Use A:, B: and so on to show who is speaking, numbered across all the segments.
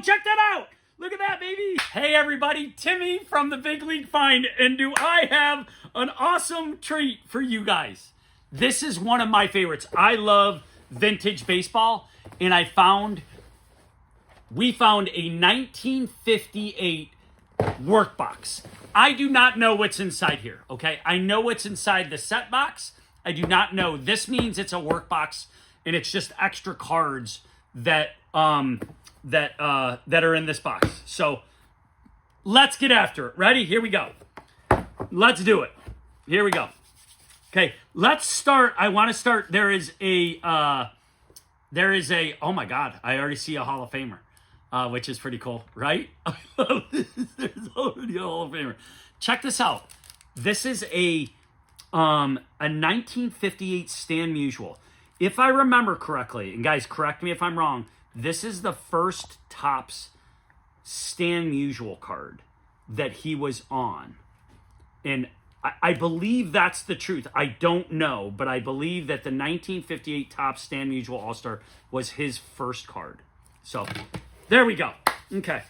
A: check that out. Look at that, baby. Hey, everybody. Timmy from the Big League Find. And do I have an awesome treat for you guys. This is one of my favorites. I love vintage baseball. And we found a 1958 Workbox. I do not know what's inside here, okay? I know what's inside the set box. I do not know. This means it's a Workbox, and it's just extra cards that are in this box. So let's get after it. Ready? Here we go. Let's do it. Here we go. Okay, let's start. I want to start. There is a, oh my God, I already see a Hall of Famer. Which is pretty cool, right? There's already a Hall of Famer. Check this out. This is a 1958 Stan Musial. If I remember correctly, and guys, correct me if I'm wrong, this is the first Topps Stan Musial card that he was on. And I believe that's the truth. I don't know, but I believe that the 1958 Topps Stan Musial All-Star was his first card. So there we go. Okay.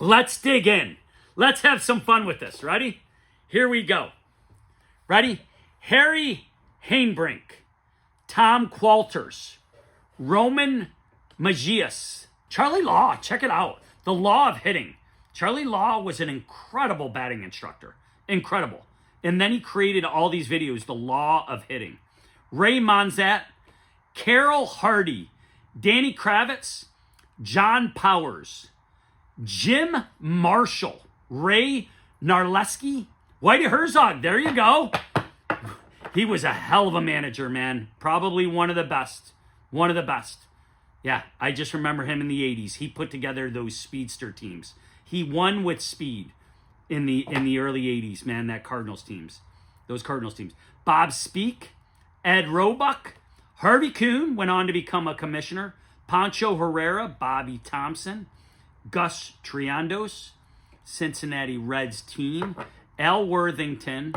A: Let's dig in. Let's have some fun with this. Ready? Here we go. Ready? Harry Hainbrink, Tom Qualters, Roman Macias, Charlie Law. Check it out. The Law of Hitting. Charlie Law was an incredible batting instructor. Incredible. And then he created all these videos, The Law of Hitting. Ray Monzat, Carol Hardy, Danny Kravitz, John Powers, Jim Marshall, Ray Narleski, Whitey Herzog. There you go. He was a hell of a manager, man. Probably one of the best. One of the best. Yeah, I just remember him in the 80s. He put together those speedster teams. He won with speed in the early 80s, man, those Cardinals teams. Bob Speak, Ed Roebuck, Harvey Kuhn went on to become a commissioner. Pancho Herrera, Bobby Thompson, Gus Triandos, Cincinnati Reds team, Al Worthington,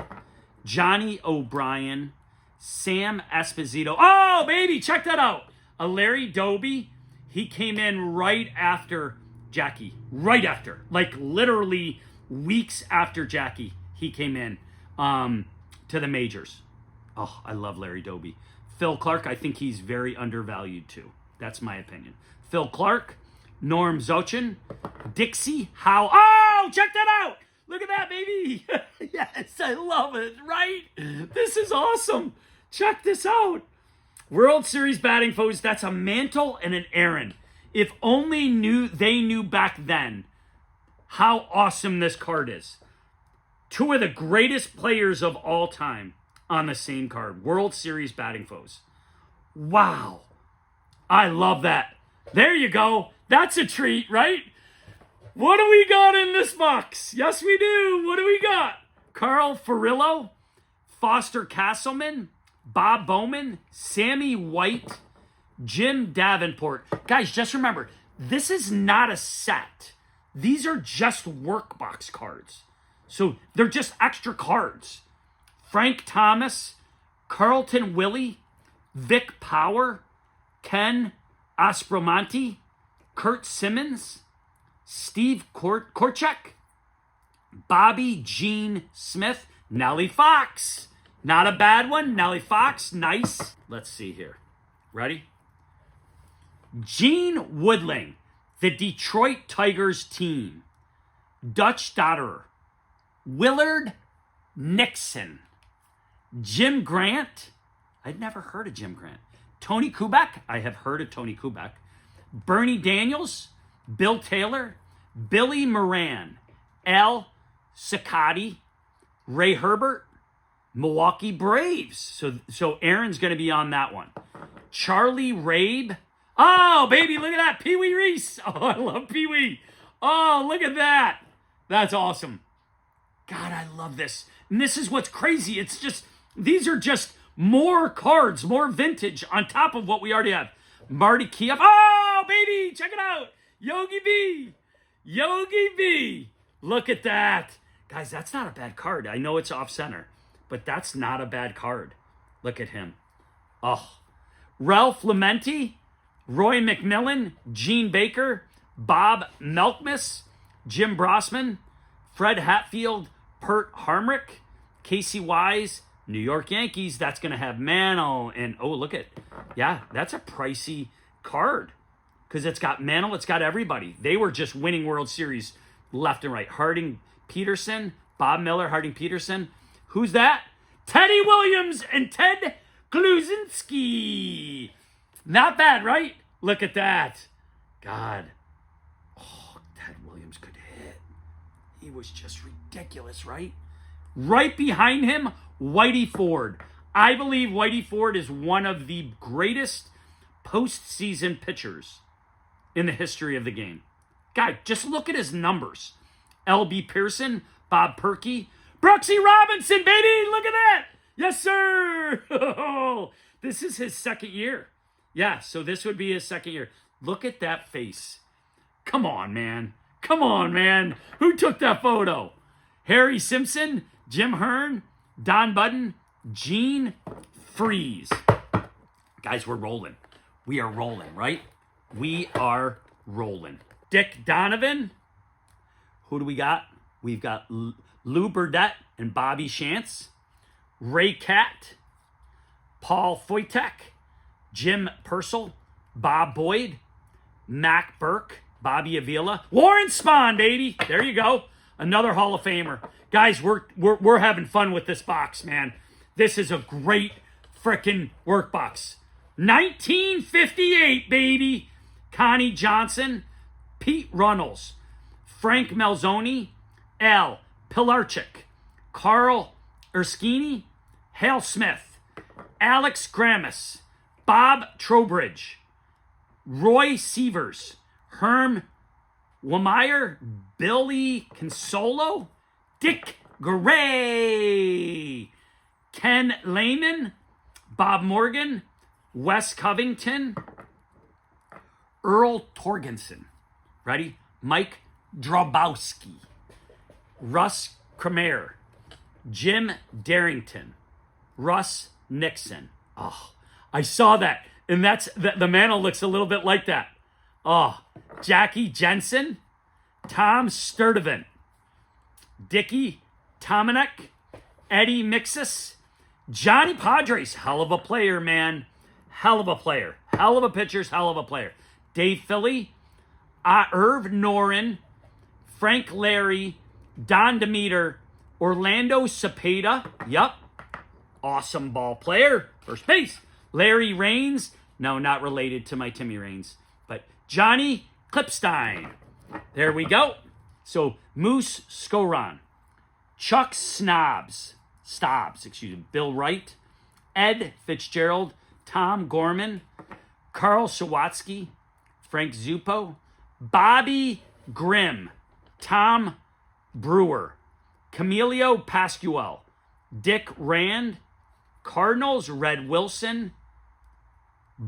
A: Johnny O'Brien, Sam Esposito. Oh, baby, check that out. Larry Doby, he came in right after Jackie. Right after. Like literally weeks after Jackie, he came in to the majors. Oh, I love Larry Doby. Phil Clark, I think he's very undervalued too. That's my opinion. Phil Clark, Norm Zochin, Dixie Howe. Oh, check that out. Look at that, baby. Yes, I love it, right? This is awesome. Check this out. World Series batting foes. That's a Mantle and an Aaron. If only they knew back then how awesome this card is. Two of the greatest players of all time on the same card. World Series batting foes. Wow. I love that. There you go. That's a treat, right? What do we got in this box? Yes, we do. What do we got? Carl Furillo, Foster Castleman, Bob Bowman, Sammy White, Jim Davenport. Guys, just remember, this is not a set. These are just Workbox cards. So they're just extra cards. Frank Thomas, Carlton Willie, Vic Power, Ken Aspromonte, Kurt Simmons, Steve Korchek, Bobby Gene Smith, Nellie Fox. Not a bad one. Nellie Fox, nice. Let's see here. Ready? Gene Woodling, the Detroit Tigers team. Dutch Dotterer, Willard Nixon, Jim Grant. I'd never heard of Jim Grant. Tony Kubek. I have heard of Tony Kubek. Bernie Daniels, Bill Taylor, Billy Moran, Al Cicotti, Ray Herbert, Milwaukee Braves. So Aaron's going to be on that one. Charlie Rabe. Oh, baby, look at that. Pee Wee Reese. Oh, I love Pee Wee. Oh, look at that. That's awesome. God, I love this. And this is what's crazy. It's just, these are just more cards, more vintage on top of what we already have. Marty Kiev. Oh, baby, check it out. Yogi B. Yogi B. Look at that. Guys, that's not a bad card. I know it's off center, but that's not a bad card. Look at him. Oh. Ralph Lamenti, Roy McMillan, Gene Baker, Bob Melkmus, Jim Brossman, Fred Hatfield, Pert Harmrick, Casey Wise, New York Yankees. That's going to have Mantle. And, oh, look at, yeah, that's a pricey card because it's got Mantle, it's got everybody. They were just winning World Series left and right. Harding Peterson, Bob Miller, Harding Peterson. Who's that? Teddy Williams and Ted Kluzinski. Not bad, right? Look at that. God. Oh, Ted Williams could hit. He was just ridiculous, right? Right behind him, Whitey Ford. I believe Whitey Ford is one of the greatest postseason pitchers in the history of the game. Guy, just look at his numbers. L.B. Pearson, Bob Perky, Brooksy Robinson, baby, look at that. Yes, sir. This is his second year. Yeah, so this would be his second year. Look at that face. Come on, man. Come on, man. Who took that photo? Harry Simpson, Jim Hearn, Don Budden, Gene Freeze. Guys, we're rolling. We are rolling, right? We are rolling. Dick Donovan. Who do we got? We've got Lou Burdett and Bobby Shantz. Ray Catt. Paul Foytek. Jim Purcell. Bob Boyd. Mac Burke. Bobby Avila. Warren Spahn, baby. There you go. Another Hall of Famer. Guys, we're having fun with this box, man. This is a great freaking workbox. 1958, baby. Connie Johnson, Pete Runnels, Frank Malzoni, Al Pilarchik, Carl Erskine, Hal Smith, Alex Grammas, Bob Trowbridge, Roy Sievers, Herm Wameyer, Billy Consolo, Dick Gray, Ken Lehman, Bob Morgan, Wes Covington, Earl Torgenson. Ready? Mike Drobowski, Russ Kramer, Jim Darrington, Russ Nixon. Oh, I saw that. And that's the Mantle looks a little bit like that. Oh, Jackie Jensen, Tom Sturdivant, Dickie Tomanek, Eddie Mixus, Johnny Padres. Hell of a player, man. Hell of a player. Hell of a pitcher's hell of a player. Dave Philly, Irv Noren, Frank Larry, Don Demeter, Orlando Cepeda. Yup. Awesome ball player. First base. Larry Raines. No, not related to my Timmy Raines. But Johnny Klipstein. There we go. So Moose Skoron. Chuck Stobbs, Bill Wright, Ed Fitzgerald, Tom Gorman, Carl Sawatsky, Frank Zuppo, Bobby Grimm, Tom Brewer, Camilio Pascual, Dick Rand, Cardinals, Red Wilson,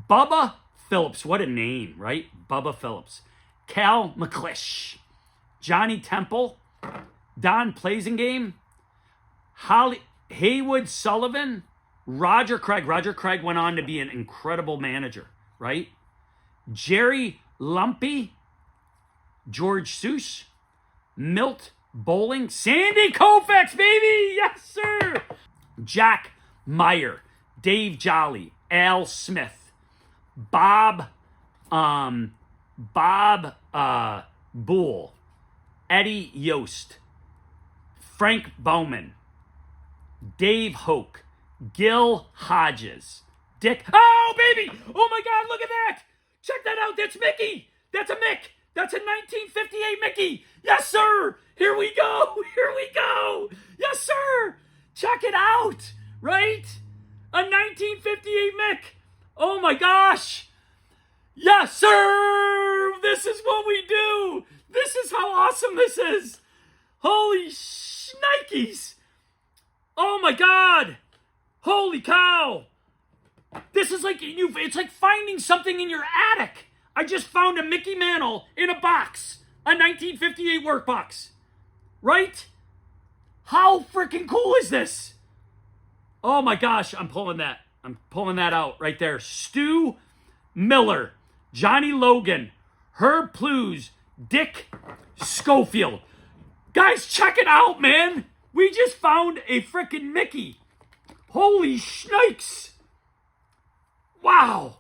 A: Bubba Phillips. What a name, right? Bubba Phillips. Cal McClish, Johnny Temple, Don Plazingame, Haywood Sullivan, Roger Craig. Roger Craig went on to be an incredible manager, right? Jerry Lumpy, George Seuss, Milt Bowling, Sandy Koufax, baby! Yes, sir! Jack Meyer, Dave Jolly, Al Smith, Bob Bull, Eddie Yost, Frank Bowman, Dave Hoke, Gil Hodges, Dick. Oh, baby! Oh, my God, look at that! Check that out. That's Mickey. That's a Mick. That's a 1958 Mickey. Yes, sir. Here we go. Here we go. Yes, sir. Check it out. Right? A 1958 Mick. Oh, my gosh. Yes, sir. This is what we do. This is how awesome this is. Holy shnikes. Oh, my God. Holy cow. This is like it's like finding something in your attic. I just found a Mickey Mantle in a box, a 1958 workbox. Right? How freaking cool is this? Oh my gosh, I'm pulling that out right there. Stu Miller, Johnny Logan, Herb Plews, Dick Schofield. Guys, check it out, man. We just found a freaking Mickey. Holy shnikes. Wow.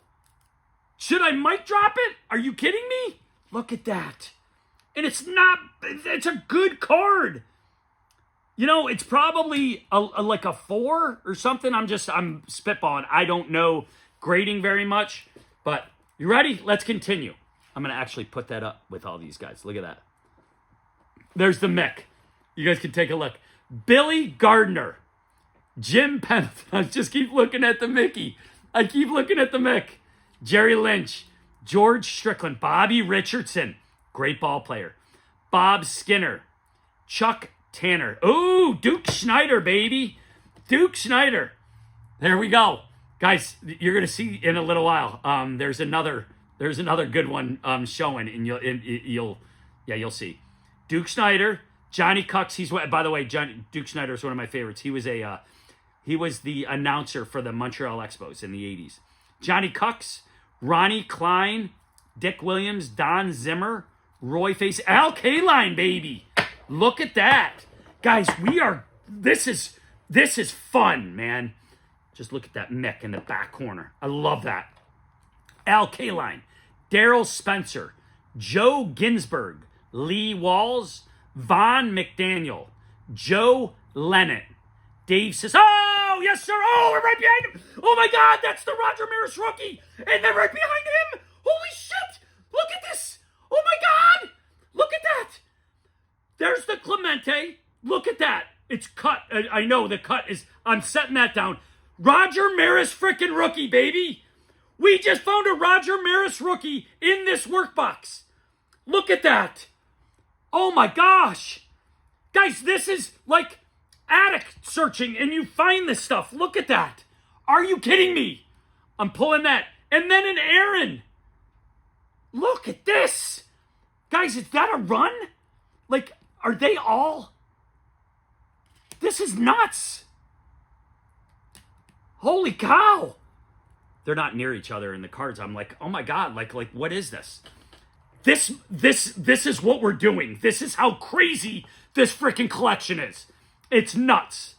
A: Should I mic drop it? Are you kidding me? Look at that. And it's a good card. You know, it's probably like a 4 or something. I'm spitballing. I don't know grading very much. But you ready? Let's continue. I'm going to actually put that up with all these guys. Look at that. There's the Mick. You guys can take a look. Billy Gardner. Jim Pendleton. I just keep looking at the Mickey. I keep looking at the Mick. Jerry Lynch. George Strickland. Bobby Richardson. Great ball player. Bob Skinner. Chuck Tanner. Ooh, Duke Schneider, baby. Duke Schneider. There we go. Guys, you're going to see in a little while. There's another good one showing, and you'll see. Duke Schneider, Johnny Cucks. By the way, Duke Schneider is one of my favorites. He was the announcer for the Montreal Expos in the 80s. Johnny Cucks, Ronnie Klein, Dick Williams, Don Zimmer, Roy Face, Al Kaline, baby. Look at that. Guys, this is fun, man. Just look at that Mick in the back corner. I love that. Al Kaline, Daryl Spencer, Joe Ginsberg, Lee Walls, Von McDaniel, Joe Lennon, Dave says, oh, yes, sir. Oh, we're right behind him. Oh, my God, that's the Roger Maris rookie. And then right behind him, holy shit, look at this. Oh, my God, look at that. There's the Clemente. Look at that. It's cut. I know the cut is, I'm setting that down. Roger Maris freaking rookie, baby. We just found a Roger Maris rookie in this workbox. Look at that. Oh my gosh. Guys, this is like attic searching and you find this stuff. Look at that. Are you kidding me? I'm pulling that. And then an Aaron. Look at this. Guys, is that a run? Like, are they all? This is nuts. Holy cow. They're not near each other in the cards. I'm like, oh my God, like what is this? This is what we're doing. This is how crazy this freaking collection is. It's nuts.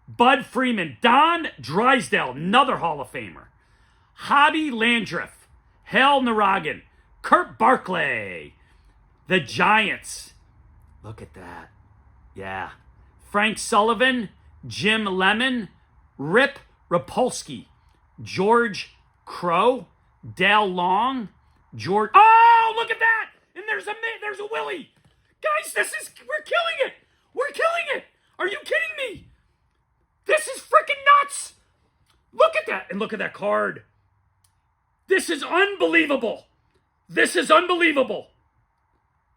A: Bud Freeman, Don Drysdale, another Hall of Famer. Hobby Landreth, Hal Naragan, Kurt Barkley, the Giants. Look at that. Yeah. Frank Sullivan, Jim Lemon, Rip Rapolsky, George Crow, Dale Long, George. Oh, look at that! And there's a Willie. Guys, we're killing it. We're killing it. Are you kidding me? This is freaking nuts. Look at that. And look at that card. This is unbelievable. This is unbelievable.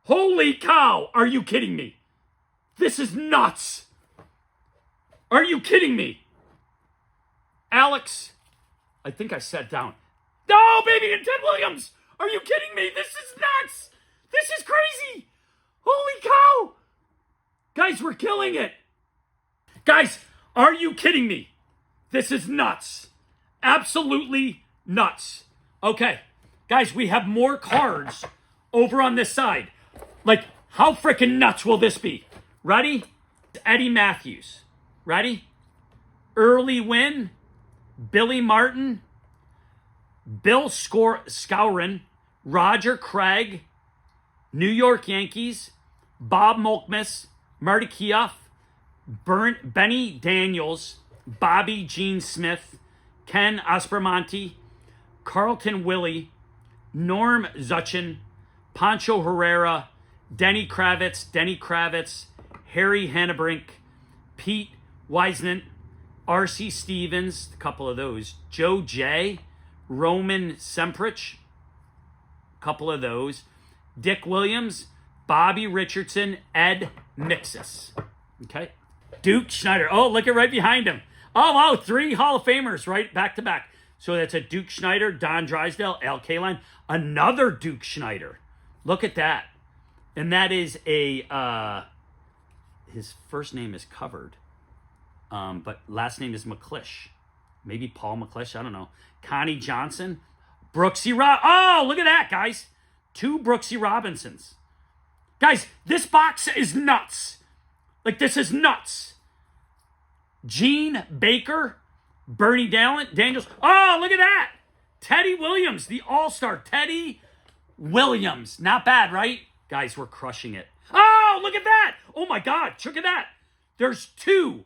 A: Holy cow. Are you kidding me? This is nuts. Are you kidding me? Alex, I think I sat down. No, baby, and Ted Williams. Are you kidding me? This is nuts. This is crazy. Holy cow. Guys, we're killing it. Guys, are you kidding me? This is nuts. Absolutely nuts. Okay, guys, we have more cards over on this side. Like, how freaking nuts will this be? Ready? Eddie Matthews. Ready? Early Win. Billy Martin. Bill Skowron. Roger Craig. New York Yankees. Bob Malkmus. Marty Keough. Benny Daniels. Bobby Gene Smith. Ken Aspermonte. Carlton Willie. Norm Zuchin. Pancho Herrera. Denny Kravitz. Harry Hannebrink, Pete Weisnant, R.C. Stevens, a couple of those, Joe J., Roman Semprich, a couple of those, Dick Williams, Bobby Richardson, Ed Mixis. Okay? Duke Schneider. Oh, look at right behind him. Oh, wow, 3 Hall of Famers right back to back. So that's a Duke Schneider, Don Drysdale, Al Kaline, another Duke Schneider. Look at that. And that is his first name is covered, but last name is McClish. Maybe Paul McClish, I don't know. Connie Johnson, Brooksy Oh, look at that, guys. 2 Brooksy Robinsons. Guys, this box is nuts. Like, this is nuts. Gene Baker, Bernie Daniels. Oh, look at that. Teddy Williams, the all-star. Teddy Williams. Not bad, right? Guys, we're crushing it. Oh, look at that. Oh, my God. Look at that. There's two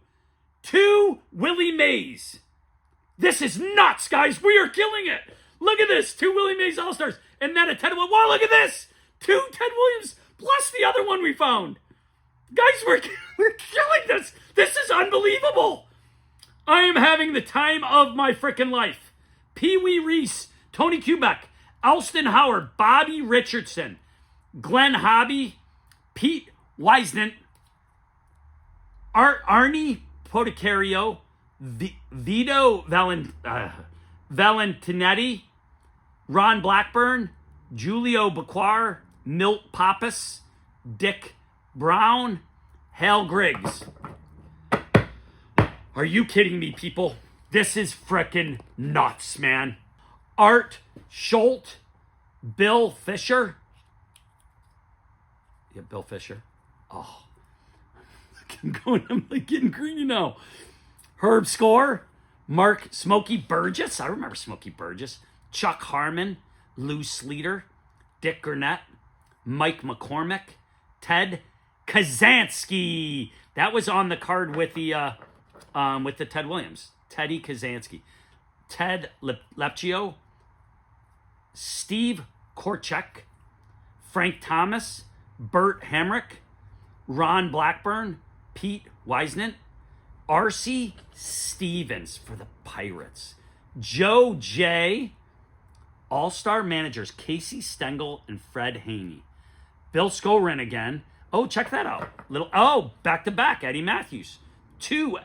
A: Willie Mays. This is nuts, guys. We are killing it. Look at this. 2 Willie Mays all-stars. And then a Ted Williams. Wow, look at this. 2 Ted Williams plus the other one we found. Guys, we're killing this. This is unbelievable. I am having the time of my freaking life. Pee Wee Reese, Tony Kubek, Alston Howard, Bobby Richardson, Glenn Hobby, Pete Wisnant, Arnie Poticario, Vito Valentinetti, Ron Blackburn, Julio Baquar, Milt Pappas, Dick Brown, Hal Griggs. Are you kidding me, people? This is frickin' nuts, man. Art Schultz, Bill Fisher. Yeah, Bill Fisher. Oh, I'm like getting greedy now. Herb Score, Mark Smokey Burgess. I remember Smokey Burgess. Chuck Harmon, Lou Sleater, Dick Gurnett, Mike McCormick, Ted Kazansky. That was on the card with the Ted Williams. Teddy Kazansky. Ted Lepchio, Steve Korchek, Frank Thomas, Bert Hamrick, Ron Blackburn, Pete Wisnant, R.C. Stevens for the Pirates, Joe J., All-Star managers Casey Stengel and Fred Haney, Bill Skorin again. Oh, check that out. Back-to-back Eddie Matthews. 2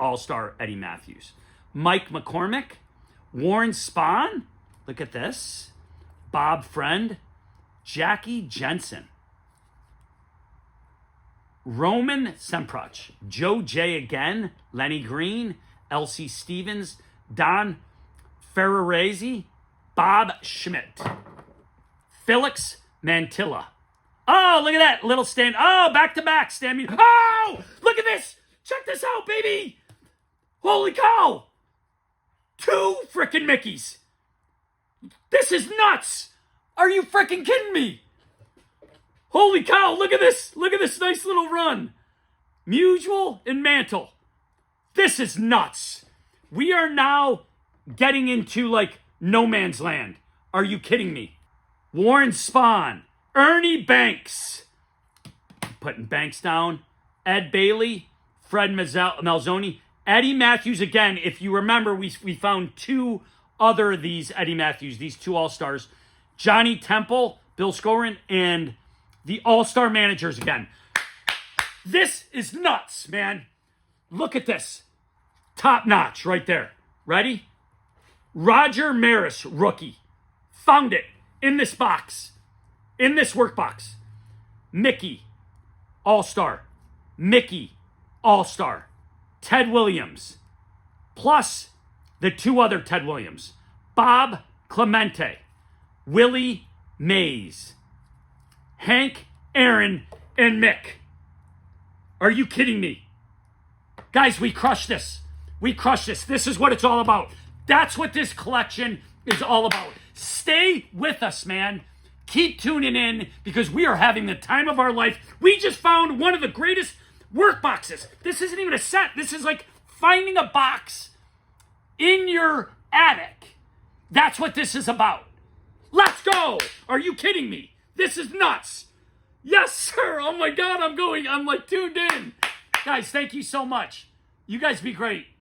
A: All-Star Eddie Matthews. Mike McCormick, Warren Spahn. Look at this. Bob Friend, Jackie Jensen, Roman Semprach, Joe J. again, Lenny Green, Elsie Stevens, Don Ferrarese, Bob Schmidt, Felix Mantilla. Oh, look at that little stand. Oh, back-to-back stand. Oh, look at this. Check this out, baby. Holy cow. 2 frickin' Mickeys. This is nuts. Are you frickin' kidding me? Holy cow, look at this. Look at this nice little run. Musial and Mantle. This is nuts. We are now getting into like no man's land. Are you kidding me? Warren Spahn, Ernie Banks. Putting Banks down. Ed Bailey, Fred Malzoni, Eddie Matthews again. If you remember, we found 2 other of these Eddie Matthews, these 2 All-Stars. Johnny Temple, Bill Skorin, and the All-Star managers again. This is nuts, man. Look at this. Top notch right there. Ready? Roger Maris, rookie. Found it in this box. In this workbox. Mickey, All-Star. Mickey, All-Star. Ted Williams. Plus the 2 other Ted Williams. Bob Clemente. Willie Mays. Hank, Aaron, and Mick. Are you kidding me? Guys, we crushed this. We crushed this. This is what it's all about. That's what this collection is all about. Stay with us, man. Keep tuning in because we are having the time of our life. We just found one of the greatest workboxes. This isn't even a set. This is like finding a box in your attic. That's what this is about. Let's go. Are you kidding me? This is nuts. Yes, sir. Oh my God, I'm like tuned in. Guys, thank you so much. You guys be great.